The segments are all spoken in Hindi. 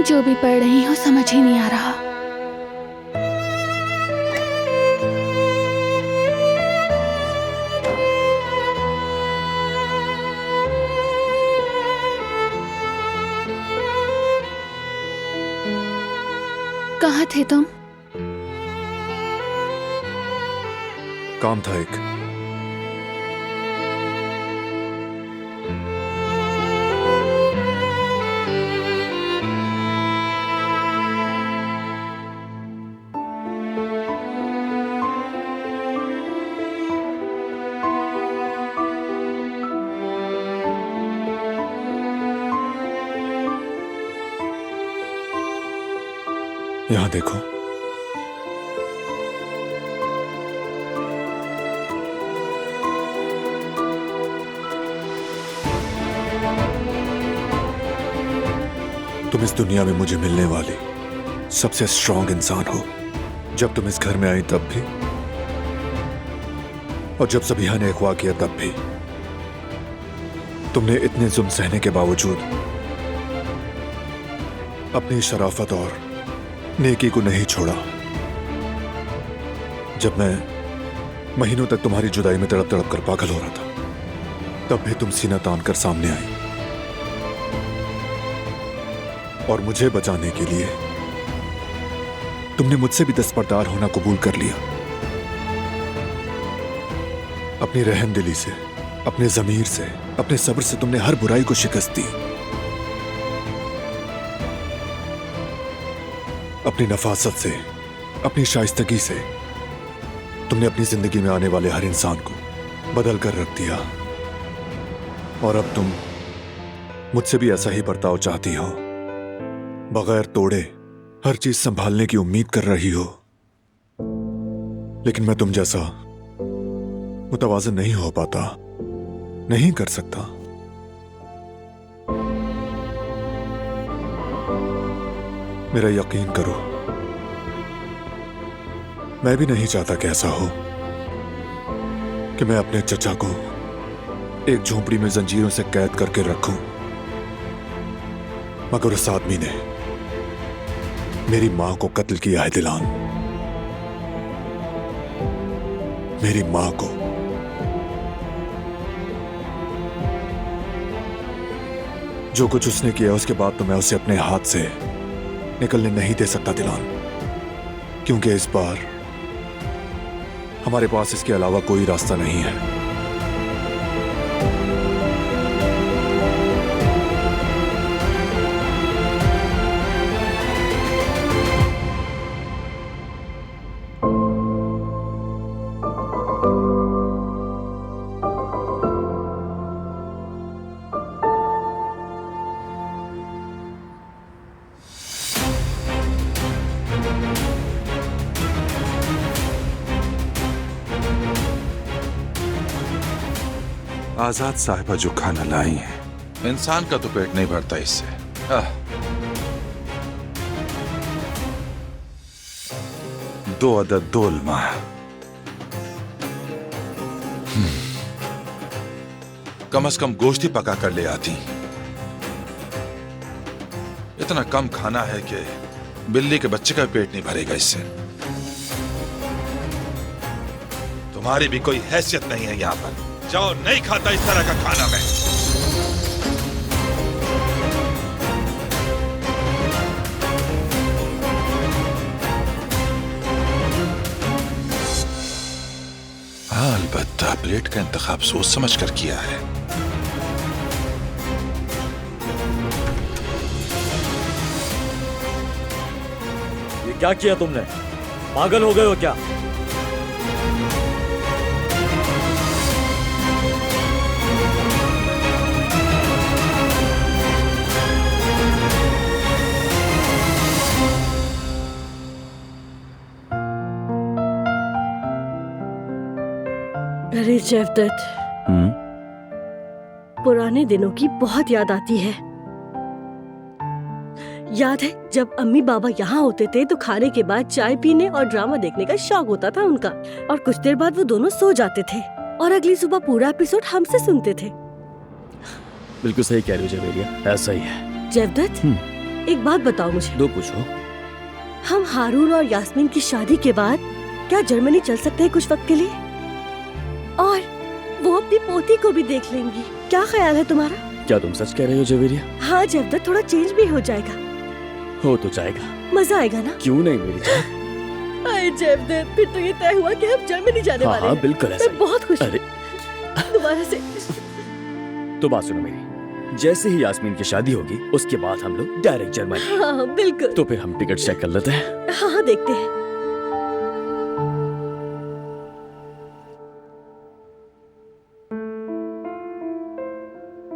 जो भी पढ़ रही हूँ समझ ही नहीं आ रहा। कहाँ थे तुम? काम था एक। यहां देखो। तुम इस दुनिया में मुझे मिलने वाली सबसे स्ट्रांग इंसान हो। जब तुम इस घर में आई तब भी, और जब सबिहा ने अगवा किया तब भी, तुमने इतने जुल्म सहने के बावजूद अपनी शराफत और नेकी को नहीं छोड़ा। जब मैं महीनों तक तुम्हारी जुदाई में तड़प तड़प कर पागल हो रहा था, तब भी तुम सीना तान कर सामने आई और मुझे बचाने के लिए तुमने मुझसे भी दस्तबरदार होना कबूल कर लिया। अपनी रहमदिली से, अपने जमीर से, अपने सब्र से तुमने हर बुराई को शिकस्त दी। अपनी नफासत से, अपनी शाइस्तगी से तुमने अपनी जिंदगी में आने वाले हर इंसान को बदल कर रख दिया। और अब तुम मुझसे भी ऐसा ही बर्ताव चाहती हो। बगैर तोड़े हर चीज संभालने की उम्मीद कर रही हो। लेकिन मैं तुम जैसा मुतवाज़िन नहीं हो पाता, नहीं कर सकता। मेरा यकीन करो, मैं भी नहीं चाहता कि ऐसा हो कि मैं अपने चचा को एक झोंपड़ी में जंजीरों से कैद करके रखूं। मगर उस आदमी ने मेरी मां को कत्ल किया है दिलान, मेरी मां को। जो कुछ उसने किया उसके बाद तो मैं उसे अपने हाथ से निकलने नहीं दे सकता दिलान, क्योंकि इस बार हमारे पास इसके अलावा कोई रास्ता नहीं है। आजाद साहिबा जो खाना लाई है, इंसान का तो पेट नहीं भरता इससे। 2 अदद दोलमा, कम से कम गोश्त ही पका कर ले आती। इतना कम खाना है कि बिल्ली के बच्चे का पेट नहीं भरेगा इससे। तुम्हारी भी कोई हैसियत नहीं है यहां पर। जाओ, नहीं खाता इस तरह का खाना मैं। अलबत्ता प्लेट का इंतखाब सोच समझ कर किया है। ये क्या किया तुमने? पागल हो गए हो क्या? अरे जवदत, पुराने दिनों की बहुत याद आती है। याद है जब अम्मी बाबा यहाँ होते थे तो खाने के बाद चाय पीने और ड्रामा देखने का शौक होता था उनका, और कुछ देर बाद वो दोनों सो जाते थे और अगली सुबह पूरा एपिसोड हमसे सुनते थे। बिल्कुल सही कह रही हो जवेरिया, ऐसा ही है। जवदत, एक बात बताओ मुझे, दो पूछो। हम हारून और यास्मीन की शादी के बाद क्या जर्मनी चल सकते हैं कुछ वक्त के लिए? और वो अपनी पोती को भी देख लेंगी। क्या ख्याल है तुम्हारा? क्या तुम सच कह रही हो जवेरिया? हाँ जवदत, थोड़ा चेंज भी हो जाएगा। हो तो जाएगा, मजा आएगा ना? क्यों नहीं मेरी जान। अरे जवदत, फिर तो ये तय हुआ कि हम जर्मनी जाने वाले हाँ हैं। बिल्कुल ऐसा मैं बहुत खुश हूँ अरे दोबारा से। तो बात सुनो मेरी, जैसे ही यास्मीन की शादी होगी उसके बाद हम लोग डायरेक्ट जर्मनी। हाँ बिल्कुल। तो फिर हम टिकट चेक कर लेते हैं। हाँ हाँ देखते हैं।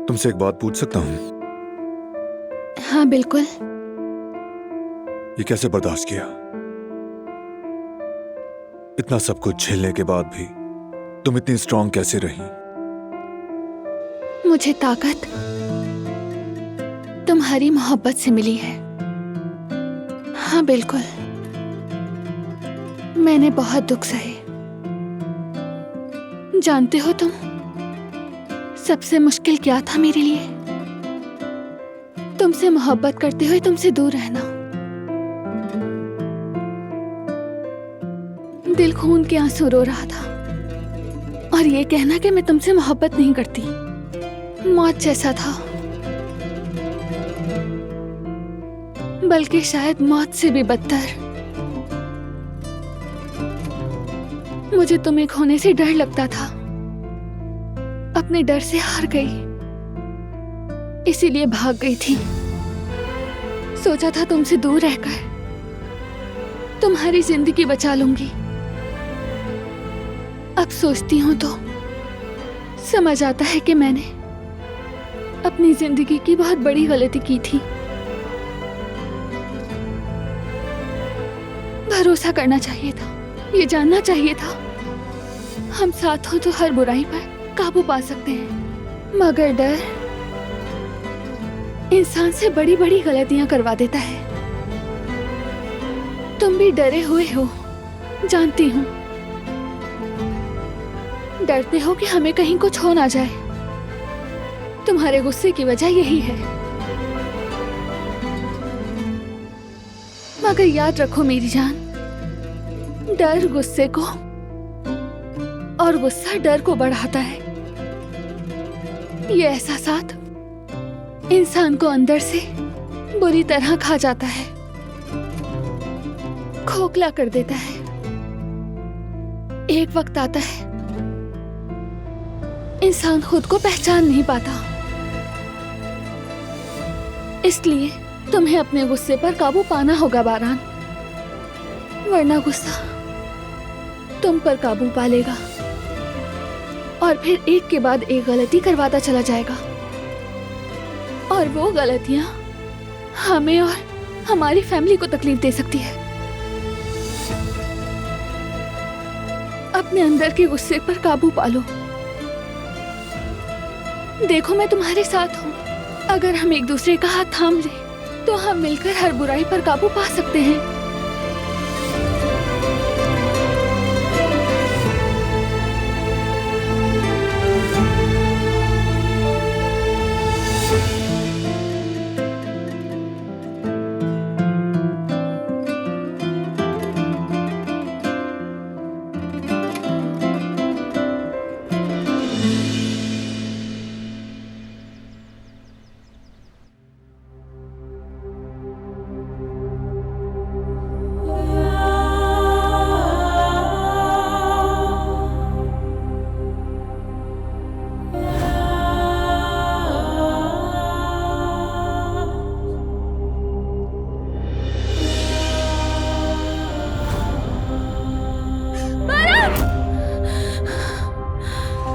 तुमसे एक बात पूछ सकता हूँ? हाँ बिल्कुल। ये कैसे बर्दाश्त किया? इतना सब कुछ झेलने के बाद भी तुम इतनी स्ट्रांग कैसे रही? मुझे ताकत तुम्हारी मोहब्बत से मिली है। हाँ बिल्कुल, मैंने बहुत दुख सहे। जानते हो तुम सबसे मुश्किल क्या था मेरे लिए? तुमसे मोहब्बत करते हुए तुमसे दूर रहना। दिल खून के आंसू रो रहा था और ये कहना कि मैं तुमसे मोहब्बत नहीं करती मौत जैसा था, बल्कि शायद मौत से भी बदतर। मुझे तुम्हें खोने से डर लगता था, अपने डर से हार गई, इसीलिए भाग गई थी। सोचा था तुमसे दूर रहकर तुम्हारी जिंदगी बचा लूंगी। अब सोचती हूँ तो समझ आता है कि मैंने अपनी जिंदगी की बहुत बड़ी गलती की थी। भरोसा करना चाहिए था, ये जानना चाहिए था हम साथ हो तो हर बुराई पर काबू पा सकते हैं, मगर डर इंसान से बड़ी बड़ी गलतियां करवा देता है। तुम भी डरे हुए हो, जानती हूँ। डरते हो कि हमें कहीं कुछ हो ना जाए। तुम्हारे गुस्से की वजह यही है। मगर याद रखो मेरी जान, डर गुस्से को और गुस्सा डर को बढ़ाता है। ये एहसासात इंसान को अंदर से बुरी तरह खा जाता है, खोखला कर देता है। एक वक्त आता है इंसान खुद को पहचान नहीं पाता। इसलिए तुम्हें अपने गुस्से पर काबू पाना होगा बारान, वरना गुस्सा तुम पर काबू पा लेगा और फिर एक के बाद एक गलती करवाता चला जाएगा। और वो गलतियां हमें और हमारी फैमिली को तकलीफ दे सकती है। अपने अंदर के गुस्से पर काबू पालो। देखो मैं तुम्हारे साथ हूँ। अगर हम एक दूसरे का हाथ थाम ले तो हम मिलकर हर बुराई पर काबू पा सकते हैं।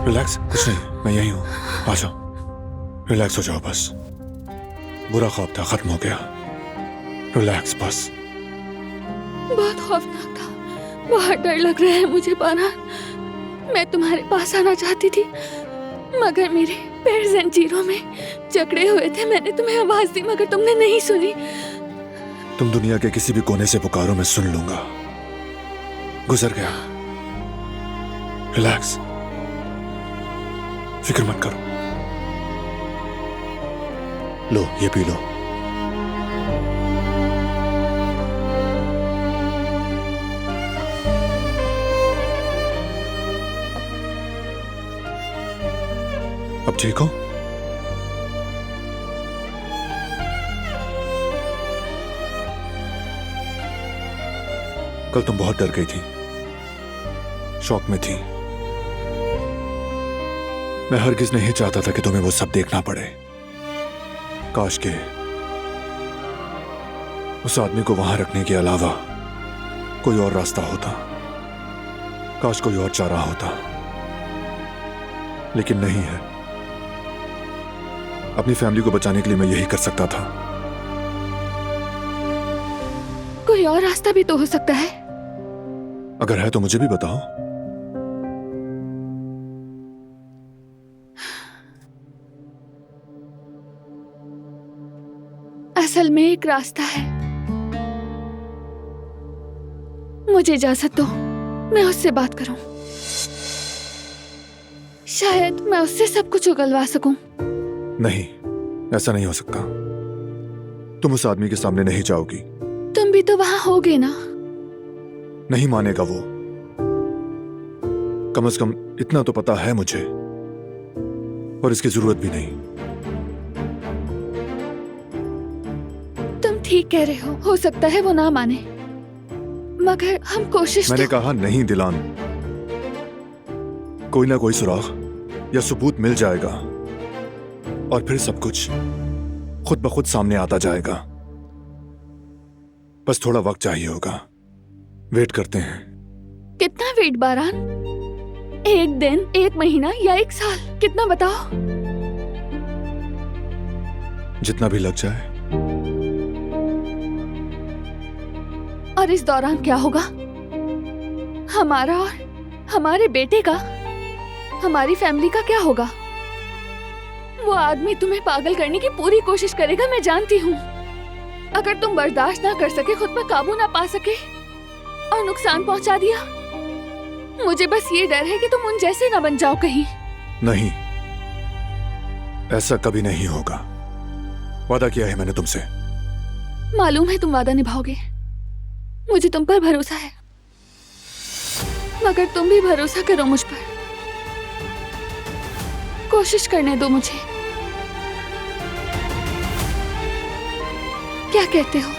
रिलैक्स, कुछ नहीं, मैं यही हूँ, आ जाओ। रिलैक्स हो जाओ बस। बुरा ख्वाब था, खत्म हो गया। रिलैक्स बस। बहुत खौफनाक था, बहुत डर लग रहा है मुझे बारान। मैं तुम्हारे पास आना चाहती थी मगर मेरे पैर जंजीरों में जकड़े हुए थे। मैंने तुम्हें आवाज दी मगर तुमने नहीं सुनी। तुम दुनिया के किसी भी कोने से पुकारो, मैं सुन लूंगा। गुजर गया। रिलैक्स, फिक्र मत करो। लो, ये पी लो। अब ठीक हो? कल तुम बहुत डर गई थी, शौक में थी। मैं हरगिज नहीं चाहता था कि तुम्हें वो सब देखना पड़े। काश के उस आदमी को वहां रखने के अलावा कोई और रास्ता होता, काश कोई और चारा होता, लेकिन नहीं है। अपनी फैमिली को बचाने के लिए मैं यही कर सकता था। कोई और रास्ता भी तो हो सकता है। अगर है तो मुझे भी बताओ। असल में एक रास्ता है। मुझे इजाजत दो, मैं उससे बात करूं। शायद मैं उससे सब कुछ उगलवा सकूं। नहीं, ऐसा नहीं हो सकता। तुम उस आदमी के सामने नहीं जाओगी। तुम भी तो वहां होगे ना। नहीं मानेगा वो। कम से कम इतना तो पता है मुझे, और इसकी जरूरत भी नहीं। तुम ठीक कह रहे हो सकता है वो ना माने, मगर हम कोशिश मैंने तो... कहा नहीं दिलान, कोई ना कोई सुराग या सबूत मिल जाएगा और फिर सब कुछ खुद ब खुद सामने आता जाएगा। बस थोड़ा वक्त चाहिए होगा। वेट करते हैं। कितना वेट बारान? एक दिन, एक महीना या एक साल? कितना बताओ? जितना भी लग जाए। और इस दौरान क्या होगा? हमारा और हमारे बेटे का, हमारी फैमिली का क्या होगा? वो आदमी तुम्हें पागल करने की पूरी कोशिश करेगा, मैं जानती हूँ। अगर तुम बर्दाश्त ना कर सके, खुद पर काबू ना पा सके और नुकसान पहुंचा दिया, मुझे बस ये डर है कि तुम उन जैसे ना बन जाओ कहीं। नहीं, ऐसा कभी नहीं होगा। वादा किया है मैंने तुमसे। मालूम है तुम वादा निभाओगे, मुझे तुम पर भरोसा है, मगर तुम भी भरोसा करो मुझ पर। कोशिश करने दो मुझे। क्या कहते हो?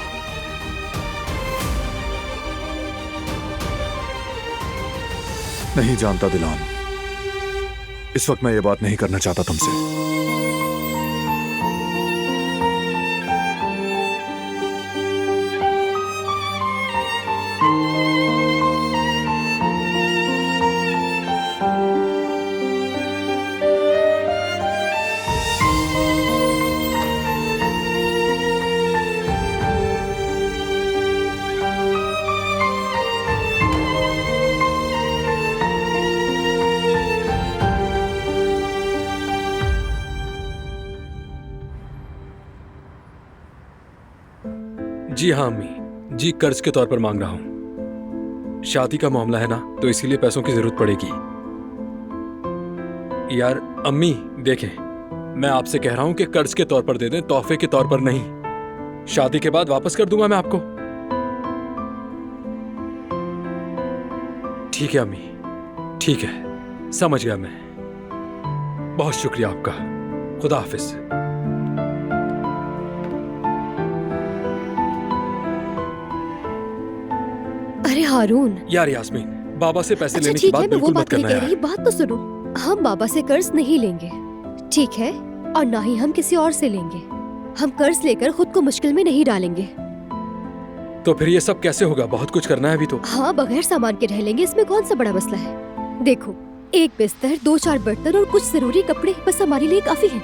नहीं जानता दिलान, इस वक्त मैं ये बात नहीं करना चाहता तुमसे। जी हाँ अम्मी जी, कर्ज के तौर पर मांग रहा हूँ। शादी का मामला है ना, तो इसीलिए पैसों की जरूरत पड़ेगी। यार अम्मी देखें, मैं आपसे कह रहा हूँ कि कर्ज के तौर पर दे दें, तोहफे के तौर पर नहीं। शादी के बाद वापस कर दूंगा मैं आपको। ठीक है अम्मी, ठीक है, समझ गया मैं। बहुत शुक्रिया आपका। खुदा हाफिज। अरे हारून। यार यास्मीन, बाबा से पैसे अच्छा लेने की ठीक बात है, मैं वो बिल्कुल मत बात नहीं करना कह रही, यार। बात तो सुनो। हम बाबा से कर्ज नहीं लेंगे, ठीक है? और ना ही हम किसी और से लेंगे। हम कर्ज लेकर खुद को मुश्किल में नहीं डालेंगे। तो फिर ये सब कैसे होगा? बहुत कुछ करना है अभी तो। हाँ, बगैर सामान के रह लेंगे, इसमें कौन सा बड़ा मसला है? देखो, एक बिस्तर, 2-4 बर्तन और कुछ जरूरी कपड़े बस हमारे लिए काफी है।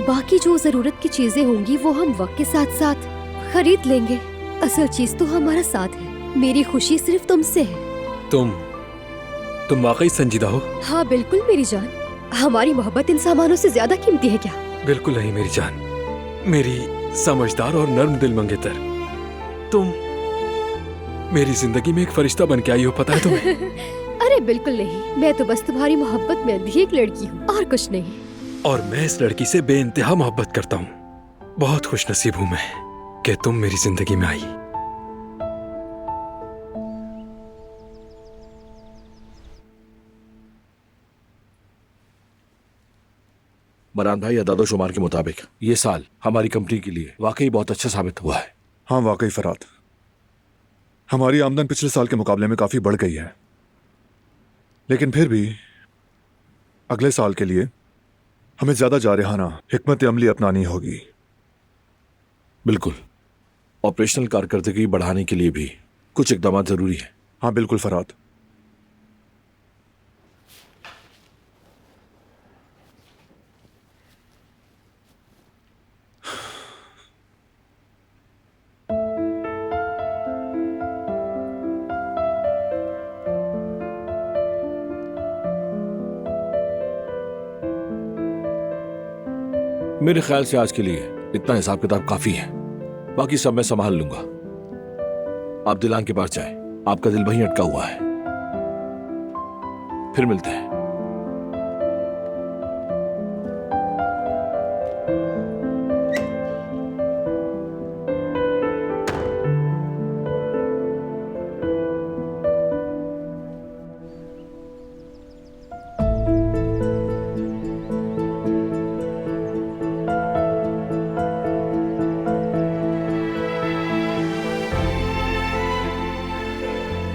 बाकी जो जरूरत की चीजें होंगी वो हम वक्त के साथ साथ खरीद लेंगे। असल चीज तो हमारा साथ है। मेरी खुशी सिर्फ तुमसे है। तुम वाकई संजीदा हो। हाँ बिल्कुल मेरी जान। हमारी मोहब्बत इन सामानों से ज्यादा कीमती है क्या? बिल्कुल नहीं मेरी जान, मेरी समझदार और नर्म दिल मंगेतर। तुम मेरी जिंदगी में एक फरिश्ता बन के आई हो, पता है तुम्हें? अरे बिल्कुल नहीं, मैं तो बस तुम्हारी मोहब्बत में अंधी एक लड़की हूँ और कुछ नहीं। और मैं इस लड़की से बेइंतहा मोहब्बत करता हूँ। बहुत खुशनसीब हूँ मैं कि तुम मेरी जिंदगी में आई। बरहान भाई, अदादो-शुमार के मुताबिक ये साल हमारी कंपनी के लिए वाकई बहुत अच्छा साबित हुआ है। हाँ वाकई फराद, हमारी आमदन पिछले साल के मुकाबले में काफी बढ़ गई है, लेकिन फिर भी अगले साल के लिए हमें ज्यादा जारहाना हिकमत अमली अपनानी होगी। बिल्कुल, ऑपरेशनल कारकर्दगी बढ़ाने के लिए भी कुछ इकदाम जरूरी है। हाँ बिल्कुल फराद। मेरे ख्याल से आज के लिए इतना हिसाब किताब काफी है, बाकी सब मैं संभाल लूंगा। आप दिलान के पास जाएं, आपका दिल वहीं अटका हुआ है। फिर मिलते हैं।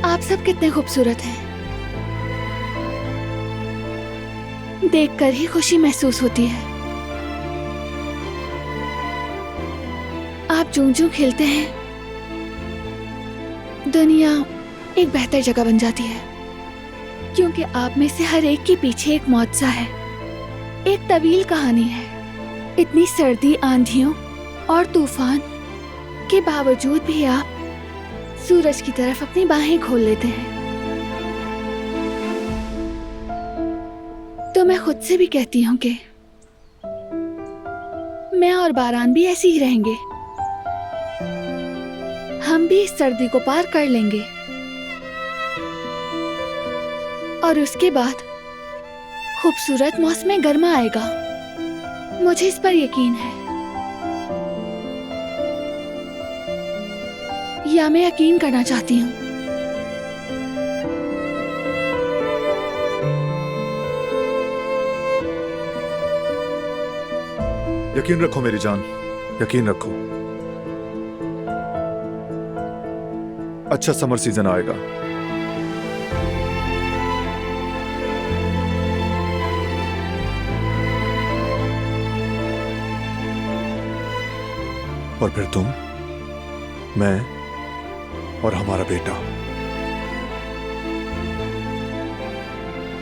आप सब कितने खूबसूरत हैं। देखकर ही खुशी महसूस होती है। आप जूं जूं खेलते हैं, दुनिया एक बेहतर जगह बन जाती है, क्योंकि आप में से हर एक के पीछे एक मौजज़ा है, एक तवील कहानी है। इतनी सर्दी, आंधियों और तूफान के बावजूद भी आप सूरज की तरफ अपनी बाहें खोल लेते हैं। तो मैं खुद से भी कहती हूँ कि मैं और बारान भी ऐसे ही रहेंगे। हम भी इस सर्दी को पार कर लेंगे और उसके बाद खूबसूरत मौसम गर्मा आएगा। मुझे इस पर यकीन है, या मैं यकीन करना चाहती हूँ। यकीन रखो मेरी जान, यकीन रखो। अच्छा समर सीजन आएगा। और फिर तुम, मैं और हमारा बेटा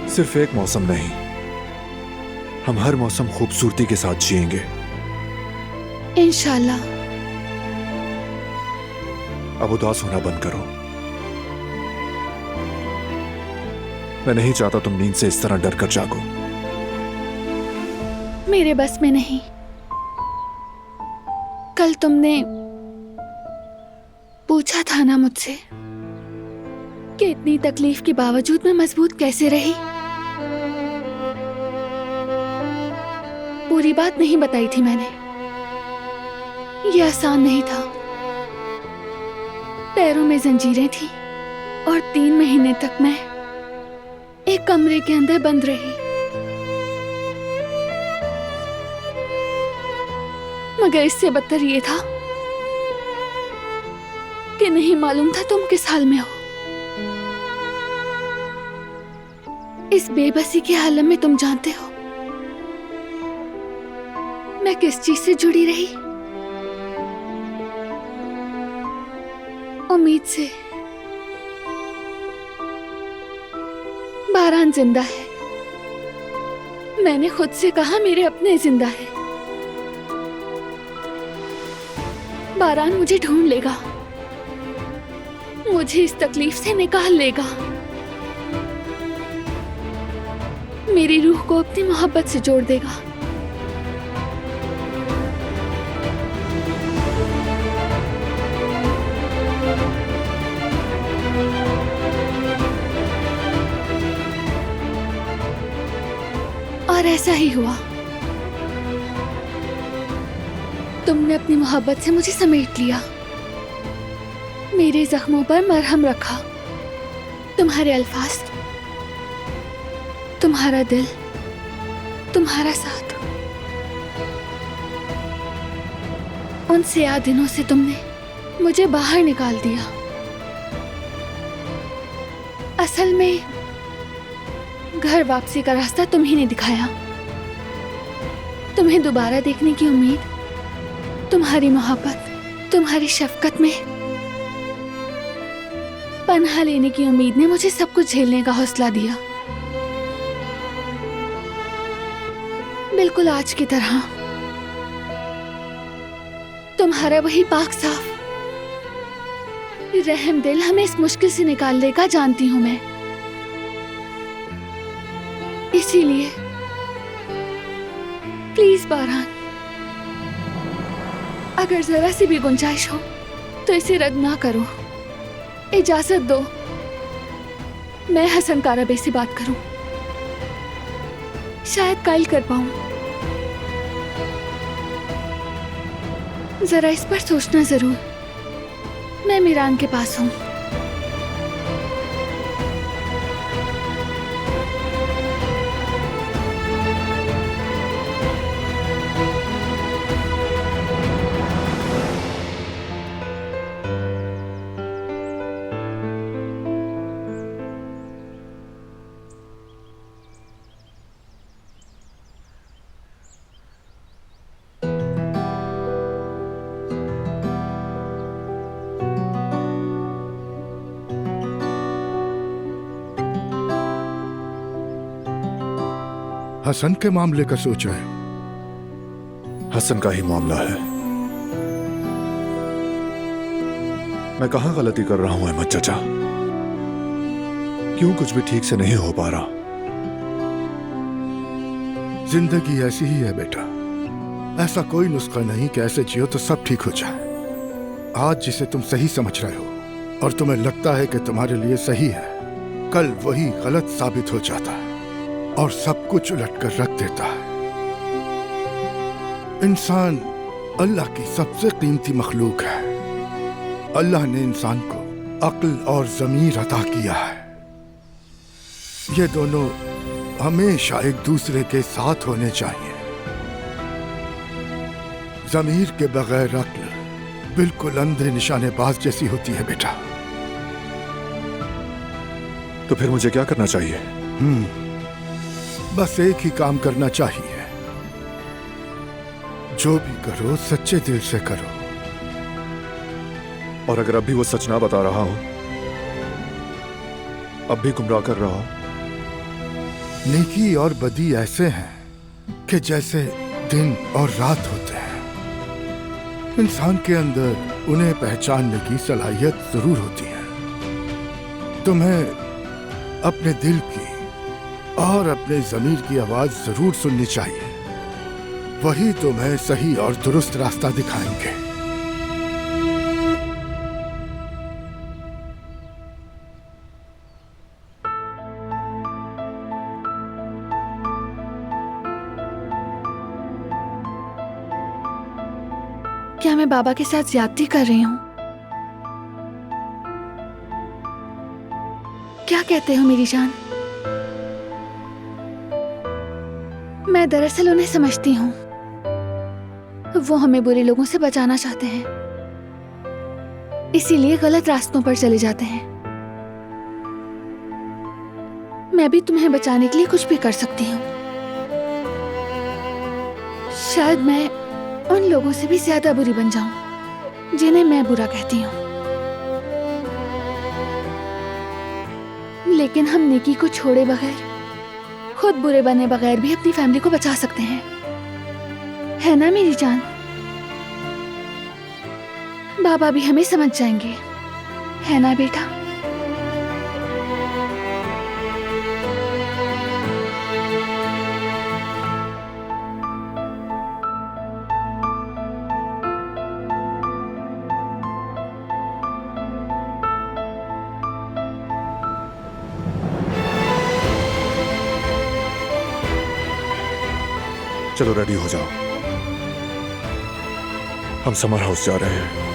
सिर्फ एक मौसम नहीं, हम हर मौसम खूबसूरती के साथ जिएंगे इंशाल्लाह। अब उदास होना बंद करो। मैं नहीं चाहता तुम नींद से इस तरह डर कर जागो। मेरे बस में नहीं। कल तुमने पूछा था ना मुझसे कि इतनी तकलीफ के बावजूद मैं मजबूत कैसे रही। पूरी बात नहीं बताई थी मैंने। यह आसान नहीं था। पैरों में जंजीरें थी और 3 महीने तक मैं एक कमरे के अंदर बंद रही। मगर इससे बदतर ये था कि नहीं मालूम था तुम किस हाल में हो। इस बेबसी के आलम में तुम जानते हो मैं किस चीज से जुड़ी रही। उम्मीद से। बारान जिंदा है। मैंने खुद से कहा मेरे अपने जिंदा है। बारान मुझे ढूंढ लेगा, मुझे इस तकलीफ से निकाल लेगा, मेरी रूह को अपनी मोहब्बत से जोड़ देगा। और ऐसा ही हुआ। तुमने अपनी मोहब्बत से मुझे समेट लिया, मेरे जख्मों पर मरहम रखा। तुम्हारे अल्फाज, तुम्हारा दिल, तुम्हारा साथ, उन सियाह दिनों से तुमने मुझे बाहर निकाल दिया। असल में घर वापसी का रास्ता तुम्ही ने दिखाया। तुम्हें दोबारा देखने की उम्मीद, तुम्हारी मोहब्बत, तुम्हारी शफकत में पनाह लेने की उम्मीद ने मुझे सब कुछ झेलने का हौसला दिया, बिल्कुल आज की तरह। तुम्हारा वही पाक साफ रहम दिल हमें इस मुश्किल से निकाल लेगा, जानती हूं मैं। इसीलिए प्लीज बारहान, अगर जरा सी भी गुंजाइश हो तो इसे रद्द ना करो। इजाजत दो मैं हसन काराबे से बात करूं, शायद कल कर पाऊं। जरा इस पर सोचना जरूर। मैं मीरान के पास हूं। हसन के मामले का सोच रहे हो? हसन का ही मामला है। मैं कहां गलती कर रहा हूं अहमद चाचा? क्यों कुछ भी ठीक से नहीं हो पा रहा? जिंदगी ऐसी ही है बेटा, ऐसा कोई नुस्खा नहीं कि ऐसे जियो तो सब ठीक हो जाए। आज जिसे तुम सही समझ रहे हो और तुम्हें लगता है कि तुम्हारे लिए सही है, कल वही गलत साबित हो जाता है और सब कुछ उलट कर रख देता है। इंसान अल्लाह की सबसे कीमती मखलूक है। अल्लाह ने इंसान को अक्ल और ज़मीर अता किया है। ये दोनों हमेशा एक दूसरे के साथ होने चाहिए। ज़मीर के बगैर अक्ल बिल्कुल अंधे निशानेबाज जैसी होती है बेटा। तो फिर मुझे क्या करना चाहिए? बस एक ही काम करना चाहिए। जो भी करो सच्चे दिल से करो। और अगर अब भी वो सच ना बता रहा हो, अब भी गुमराह कर रहा हो? नेकी और बदी ऐसे हैं कि जैसे दिन और रात होते हैं। इंसान के अंदर उन्हें पहचानने की सलाहियत जरूर होती है। तुम्हें अपने दिल की और अपने ज़मीर की आवाज जरूर सुननी चाहिए। वही तुम्हें सही और दुरुस्त रास्ता दिखाएंगे। क्या मैं बाबा के साथ ज्यादती कर रही हूँ? क्या कहते हो मेरी जान? मैं दरअसल उन्हें समझती हूँ। वो हमें बुरे लोगों से बचाना चाहते हैं, इसीलिए गलत रास्तों पर चले जाते हैं। मैं भी तुम्हें बचाने के लिए कुछ भी कर सकती हूँ। शायद मैं उन लोगों से भी ज्यादा बुरी बन जाऊं जिन्हें मैं बुरा कहती हूँ। लेकिन हम नेकी को छोड़े बगैर, खुद बुरे बने बगैर भी अपनी फैमिली को बचा सकते हैं, है ना मेरी जान? बाबा भी हमें समझ जाएंगे, है ना बेटा? चलो रेडी हो जाओ, हम समर हाउस जा रहे हैं।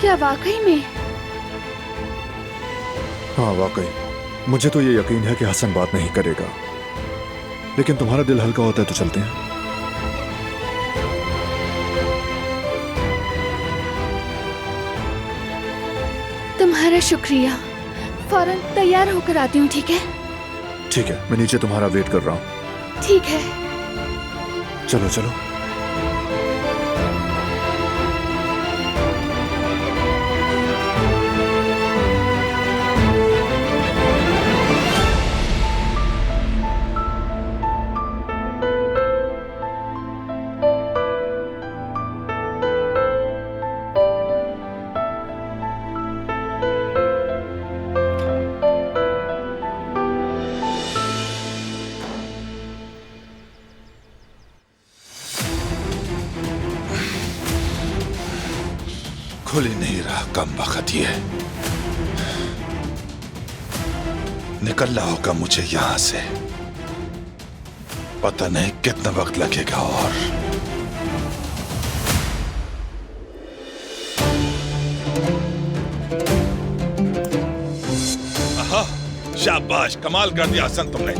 क्या वाकई में? हाँ वाकई। मुझे तो ये यकीन है कि हसन बात नहीं करेगा, लेकिन तुम्हारा दिल हल्का होता है तो चलते हैं। तुम्हारा शुक्रिया। फौरन तैयार होकर आती हूँ, ठीक है? ठीक है, मैं नीचे तुम्हारा वेट कर रहा हूँ। ठीक है। चलो चलो। खुल ही नहीं रहा, कम वक्त ये। निकलना होगा मुझे यहां से। पता नहीं कितना वक्त लगेगा। और आहा, शाबाश, कमाल कर दिया हसन तुमने।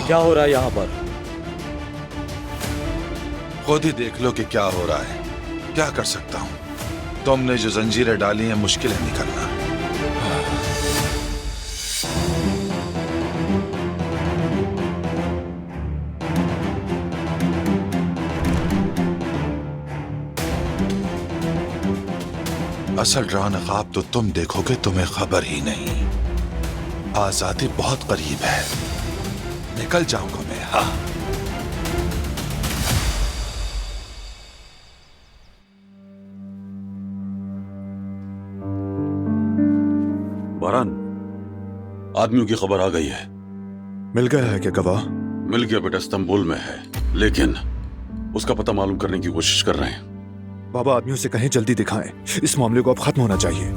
क्या हो रहा है यहाँ पर? खुद ही देख लो कि क्या हो रहा है। क्या कर सकता हूं? तुमने जो जंजीरें डाली हैं, मुश्किल है निकलना। असल रौन ख्वाब तो तुम देखोगे, तुम्हें खबर ही नहीं। आजादी बहुत करीब है। निकल जाऊंगा मैं। हाँ, बारान, आदमियों की खबर आ गई है। मिल गया है क्या गवाह? मिल गया बेटा, इस्तांबुल में है, लेकिन उसका पता मालूम करने की कोशिश कर रहे हैं। बाबा, आदमियों से कहें जल्दी दिखाएं। इस मामले को अब खत्म होना चाहिए।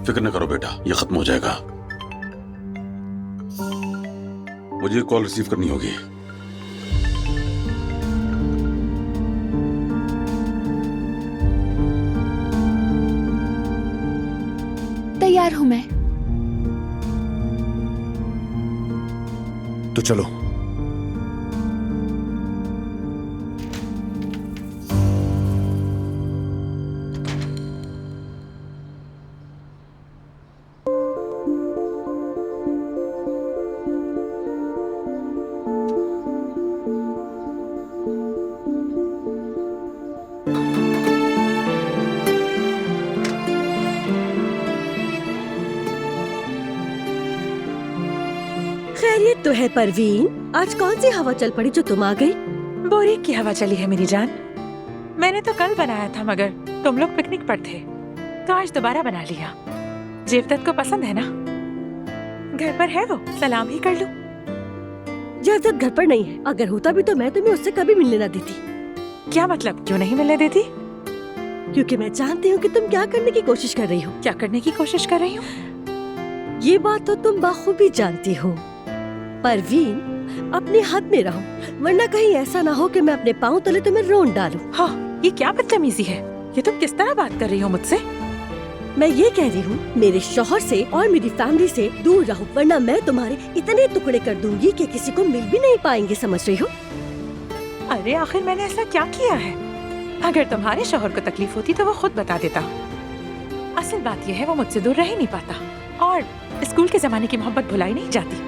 फिक्र न करो बेटा, ये खत्म हो जाएगा। मुझे कॉल रिसीव करनी होगी। तैयार हूं मैं। तो चलो। खैरियत तो है परवीन? आज कौन सी हवा चल पड़ी जो तुम आ गई? बोरे की हवा चली है मेरी जान। मैंने तो कल बनाया था, मगर तुम लोग पिकनिक पर थे, तो आज दोबारा बना लिया। जेवदत को पसंद है ना? घर पर है वो, सलाम ही कर लूं। जेवदत घर पर नहीं है। अगर होता भी तो मैं तुम्हें उससे कभी मिलने ना देती। क्या मतलब, क्यों नहीं मिलने देती? क्योंकि मैं जानती हूँ कि तुम क्या करने की कोशिश कर रही हो। क्या करने की कोशिश कर रही हूँ? ये बात तो तुम बाखूबी जानती हो। परवीन, अपने हद में रहो, वरना कहीं ऐसा ना हो कि मैं अपने पाँव तले तुम्हें रोन डालूं। हाँ, ये क्या बदतमीजी है? ये तुम किस तरह बात कर रही हो मुझसे? मैं ये कह रही हूँ, मेरे शौहर से और मेरी फैमिली से दूर रहो, वरना मैं तुम्हारे इतने टुकड़े कर दूंगी कि किसी को मिल भी नहीं पाएंगे। समझ रही हो? अरे आखिर मैंने ऐसा क्या किया है? अगर तुम्हारे शौहर को तकलीफ होती तो वो खुद बता देता। असल बात यह है, वो मुझसे दूर रह ही नहीं पाता, और स्कूल के जमाने की मोहब्बत भुलाई नहीं जाती,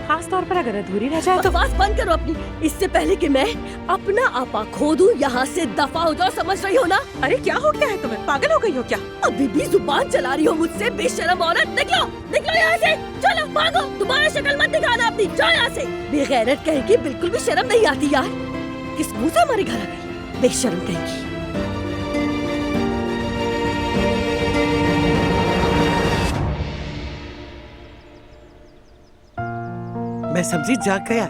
खास तौर पर अगर अधूरी रह जाए तो। बकवास बंद करो अपनी, इससे पहले कि मैं अपना आपा खो दूं। यहाँ से दफा हो जाओ, समझ रही हो ना? अरे क्या हो गया है तुम्हें? पागल हो गई हो क्या? अभी भी जुबान चला रही हो मुझसे, बेशरम औरत। निकलो, निकलो यहाँ से, चलो भागो। दोबारा शक्ल मत दिखाना अपनी, जाओ यहाँ से। बेगैरत कहेगी, बिल्कुल भी शर्म नहीं आती यार। किस मुंह से हमारे घर आ गई, बेशर्म कहेगी। मैं समझी जाग गया है,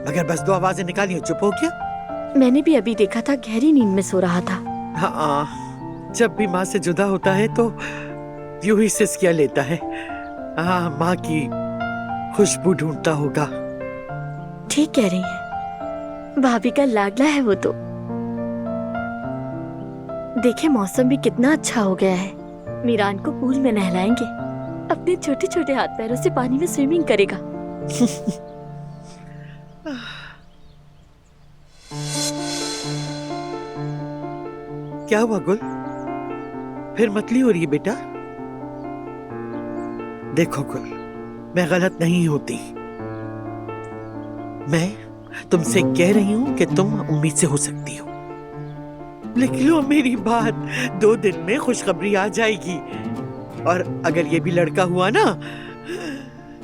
मगर बस दो आवाजें निकाली हो, चुप हो गया। मैंने भी अभी देखा था, गहरी नींद में सो रहा था। हाँ, जब भी माँ से जुदा होता है तो यूं ही सिसकियां लेता है। हाँ, माँ की खुशबू ढूंढता होगा। ठीक कह रही है, भाभी का लाडला है वो तो। देखे, मौसम भी कितना अच्छा हो गया है। मीरान को पूल में नहलाएंगे। अपने छोटे छोटे हाथ पैरों से पानी में स्विमिंग करेगा। क्या हुआ गुल? फिर मतली हो रही है बेटा? देखो गुल, मैं गलत नहीं होती। मैं तुमसे कह रही हूं कि तुम उम्मीद से हो सकती हो। लिख लो मेरी बात, 2 दिन में खुशखबरी आ जाएगी। और अगर ये भी लड़का हुआ ना,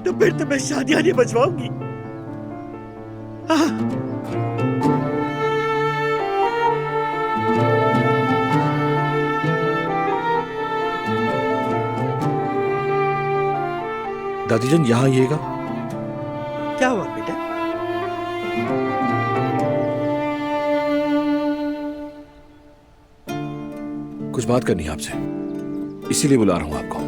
तो फिर तो मैं शादियां नहीं बजवाऊंगी। दादी जान यहाँ आइएगा। क्या हुआ बेटा? कुछ बात करनी है आपसे, इसीलिए बुला रहा हूं आपको।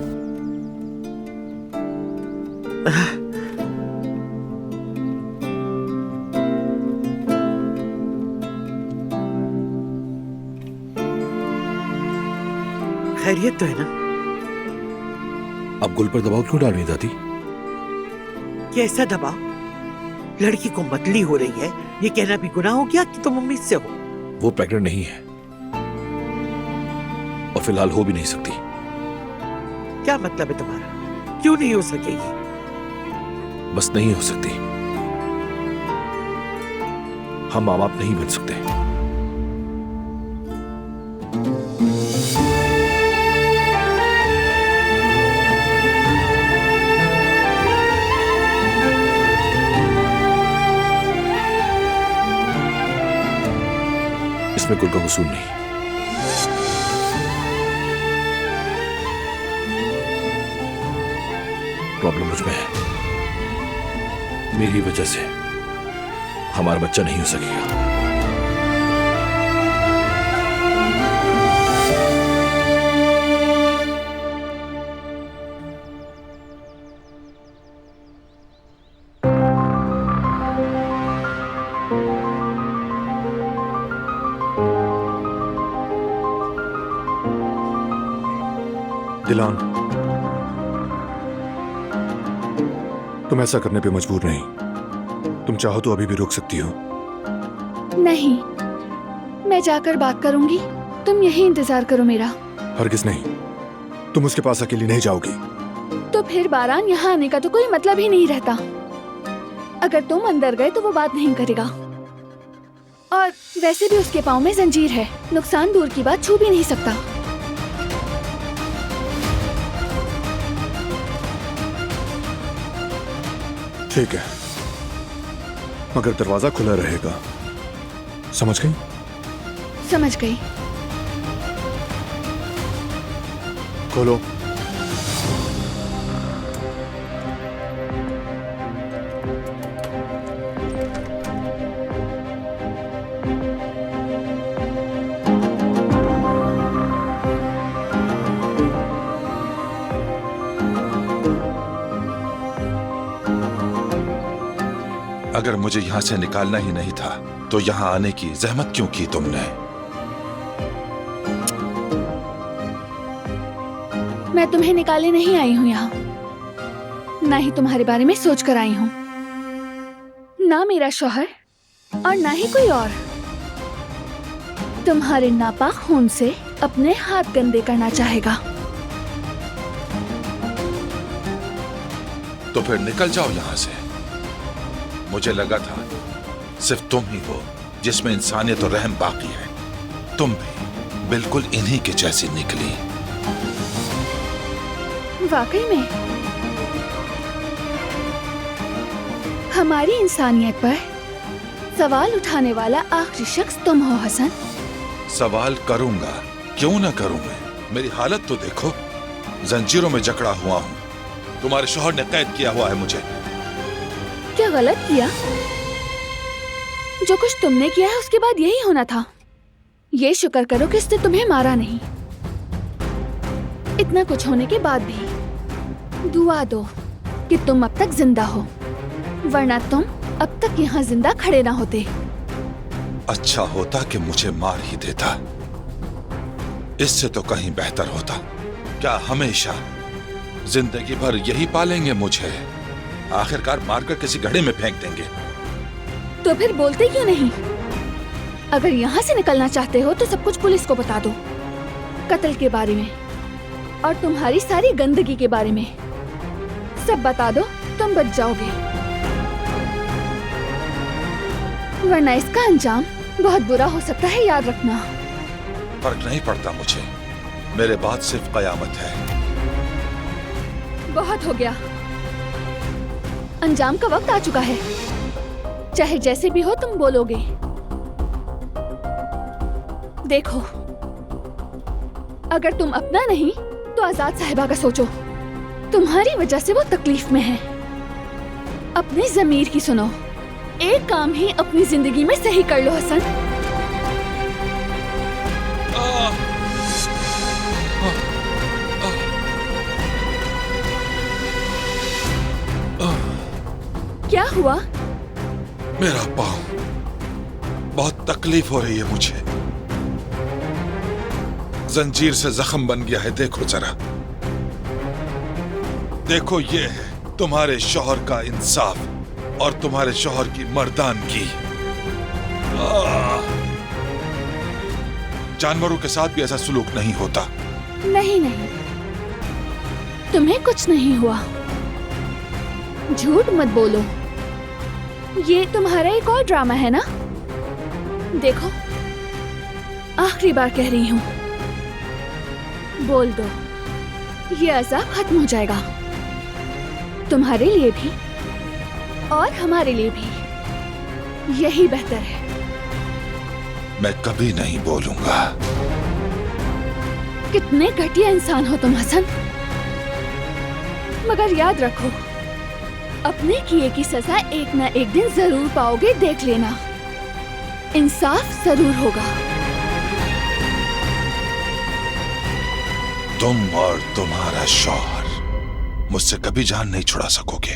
खैरियत तो है ना? अब गुल पर दबाव क्यों डाल रही हैं दादी? कैसा दबाव? लड़की को मतली हो रही है, ये कहना भी गुनाह हो गया कि तुम उम्मीद से हो? वो प्रेग्नेंट नहीं है और फिलहाल हो भी नहीं सकती। क्या मतलब है तुम्हारा? क्यों नहीं हो सकेगी? बस नहीं हो सकती। हम माँ बाप नहीं बन सकते। इसमें गुल का कसूर नहीं। प्रॉब्लम मुझ में है। मेरी वजह से हमारा बच्चा नहीं हो सकेगा। दिलान, तुम ऐसा करने पे मजबूर नहीं। तुम चाहो तो अभी भी रोक सकती हो। नहीं, मैं जाकर बात करूंगी, तुम यहीं इंतजार करो मेरा। हरगिज नहीं, तुम उसके पास अकेली नहीं जाओगी। तो फिर बारान यहाँ आने का तो कोई मतलब ही नहीं रहता। अगर तुम अंदर गए तो वो बात नहीं करेगा। और वैसे भी उसके पाँव में जंजीर है, नुकसान दूर की बात छू भी नहीं सकता। ठीक है, मगर दरवाजा खुला रहेगा, समझ गई? समझ गई। खोलो। अगर मुझे यहां से निकालना ही नहीं था तो यहां आने की जहमत क्यों की तुमने? मैं तुम्हें निकाले नहीं आई हूँ यहाँ, ना ही तुम्हारे बारे में सोच कर आई हूँ। ना मेरा शौहर और ना ही कोई और तुम्हारे नापाक खून से अपने हाथ गंदे करना चाहेगा। तो फिर निकल जाओ यहां से। मुझे लगा था सिर्फ तुम ही हो जिसमें इंसानियत और रहम बाकी है। तुम भी बिल्कुल इन्हीं के जैसी निकली। वाकई में हमारी इंसानियत पर सवाल उठाने वाला आखिरी शख्स तुम हो हसन। सवाल करूंगा, क्यों ना करूं मैं? मेरी हालत तो देखो, जंजीरों में जकड़ा हुआ हूं। तुम्हारे शौहर ने कैद किया हुआ है मुझे। क्या गलत किया? जो कुछ तुमने किया है उसके बाद यही होना था। ये शुक्र करो कि इसने तुम्हें मारा नहीं। इतना कुछ होने के बाद भी दुआ दो कि तुम अब तक जिंदा हो, वरना तुम अब तक यहाँ जिंदा खड़े ना होते। अच्छा होता कि मुझे मार ही देता, इससे तो कहीं बेहतर होता। क्या हमेशा जिंदगी भर यही पालेंगे मुझे। आखिरकार मारकर किसी घड़े में फेंक देंगे। तो फिर बोलते क्यों नहीं? अगर यहाँ से निकलना चाहते हो तो सब कुछ पुलिस को बता दो, कत्ल के बारे में और तुम्हारी सारी गंदगी के बारे में सब बता दो, तुम बच जाओगे। वरना इसका अंजाम बहुत बुरा हो सकता है, याद रखना। फर्क नहीं पड़ता मुझे, मेरे बाद सिर्फ कयामत है। बहुत हो गया, अंजाम का वक्त आ चुका है। चाहे जैसे भी हो तुम बोलोगे। देखो, अगर तुम अपना नहीं तो आजाद साहिबा का सोचो। तुम्हारी वजह से वो तकलीफ में है। अपनी जमीर की सुनो। एक काम ही अपनी जिंदगी में सही कर लो हसन। क्या हुआ? मेरा पाँव, बहुत तकलीफ हो रही है मुझे। जंजीर से जख्म बन गया है। देखो जरा, देखो, ये है तुम्हारे शौहर का इंसाफ और तुम्हारे शौहर की मर्दानगी। जानवरों के साथ भी ऐसा सुलूक नहीं होता। नहीं नहीं, तुम्हें कुछ नहीं हुआ। झूठ मत बोलो। ये तुम्हारा एक और ड्रामा है ना? देखो, आखिरी बार कह रही हूँ, बोल दो, ये अज़ाब खत्म हो जाएगा। तुम्हारे लिए भी और हमारे लिए भी यही बेहतर है। मैं कभी नहीं बोलूंगा। कितने घटिया इंसान हो तुम हसन। मगर याद रखो, अपने किए की सजा एक ना एक दिन जरूर पाओगे। देख लेना, इंसाफ जरूर होगा। तुम और तुम्हारा शौहर मुझसे कभी जान नहीं छुड़ा सकोगे।